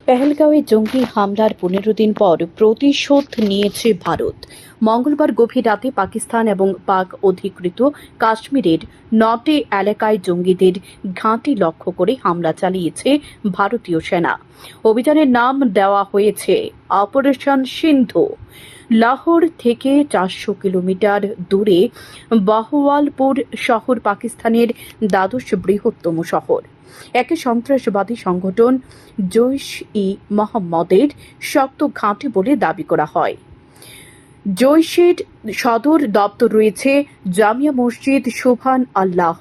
পেহেলগাঁওয়ে জঙ্গি হামলার 15 দিন পর প্রতিশোধ নিয়েছে ভারত। মঙ্গলবার গভীর রাতে পাকিস্তান এবং পাক অধিকৃত কাশ্মীরের 9টি এলাকায় জঙ্গিদের ঘাঁটি লক্ষ্য করে হামলা চালিয়েছে ভারতীয় সেনা। অভিযানের নাম দেওয়া হয়েছে অপারেশন সিন্ধু। লাহোর থেকে 400 কিলোমিটার দূরে বাহওয়ালপুর শহর পাকিস্তানের দ্বাদশ বৃহত্তম শহর। একে সন্ত্রাসবাদী সংগঠন জৈশ-ই-মোহাম্মদের শক্ত ঘাঁটি বলে দাবি করা হয়। জৈশের সদর দপ্তর রয়েছে জামিয়া মসজিদ সুবহান আল্লাহ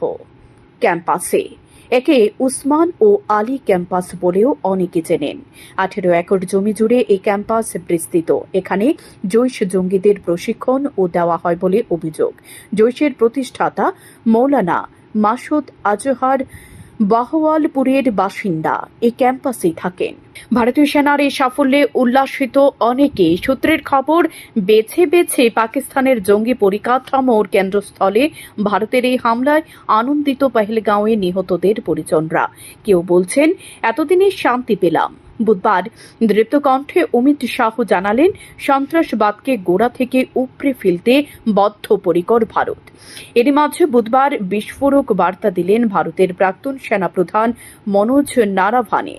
ক্যাম্পাসে। একে উসমান ও আলী ক্যাম্পাস বলেও অনেকে চেনেন। 18 একর জমি জুড়ে এই ক্যাম্পাস বিস্তৃত। এখানে জৈশ জঙ্গিদের প্রশিক্ষণ ও দেওয়া হয় বলে অভিযোগ। জৈশের প্রতিষ্ঠাতা মৌলানা মাসুদ আজহার বাহওয়ালপুরের বাসিন্দা। এই ক্যাম্পাসেই থাকেন। ভারতীয় সেনার এই সাফল্যে উল্লাসিত অনেকে। সূত্রের খবর, বেছে বেছে পাকিস্তানের জঙ্গি পরিকাঠামোর কেন্দ্রস্থলে ভারতের এই হামলায় আনন্দিত পেহেলগাঁওয়ে নিহতদের পরিজনরা। কেউ বলছেন, এতদিনে শান্তি পেলাম। বুধবার দৃপ্ত কণ্ঠে অমিত শাহ জানালেন, সন্ত্রাসবাদকে গোড়া থেকে উপড়ে ফেলতে বদ্ধপরিকর ভারত। এরই মাঝে বুধবার বিস্ফোরক বার্তা দিলেন ভারতের প্রাক্তন সেনাপ্রধান মনোজ নারাভানে।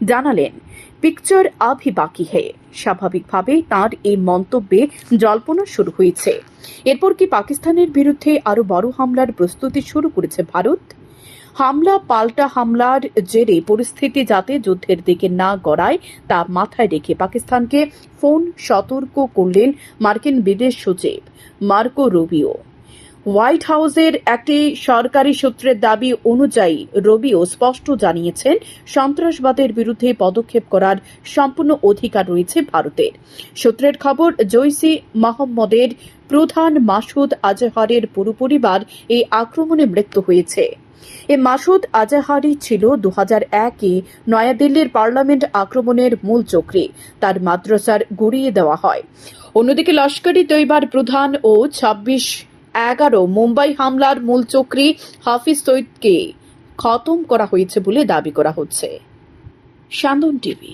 জানালেন, পিকচার আভি বাকি হে। স্বাভাবিকভাবেই তাঁর এই মন্তব্যে জল্পনা শুরু হয়েছে। এরপর কি পাকিস্তানের বিরুদ্ধে আরো বড় হামলার প্রস্তুতি শুরু করেছে ভারত? হামলা পাল্টা হামলার জেরে পরিস্থিতি যাতে যুদ্ধের দিকে না গড়ায় তা মাথায় রেখে পাকিস্তানকে ফোন সতর্ক করলেন মার্কিন বিদেশ সচিব মার্কো রুবিও। হোয়াইট হাউসের একটি সরকারি সূত্রের দাবি অনুযায়ী রুবিও স্পষ্ট জানিয়েছেন, সন্ত্রাসবাদের বিরুদ্ধে পদক্ষেপ করার সম্পূর্ণ অধিকার রয়েছে ভারতের। সূত্রের খবর, জৈশ-ই-মোহাম্মদের প্রধান মাসুদ আজহারের পুরো পরিবার এই আক্রমণে মৃত্যু হয়েছে। মাসুদ আজহারি ছিল 2001-এ নয়াদিল্লির পার্লামেন্ট আক্রমণের মূল চক্রী। তার মাদ্রাসার গুড়িয়ে দেওয়া হয়। অন্যদিকে লস্কর-ই তৈবার প্রধান ও 26/11 মুম্বাই হামলার মূল চক্রী হাফিজ সইদকে খতম করা হয়েছে বলে দাবি করা হচ্ছে। সান্দন টিভি।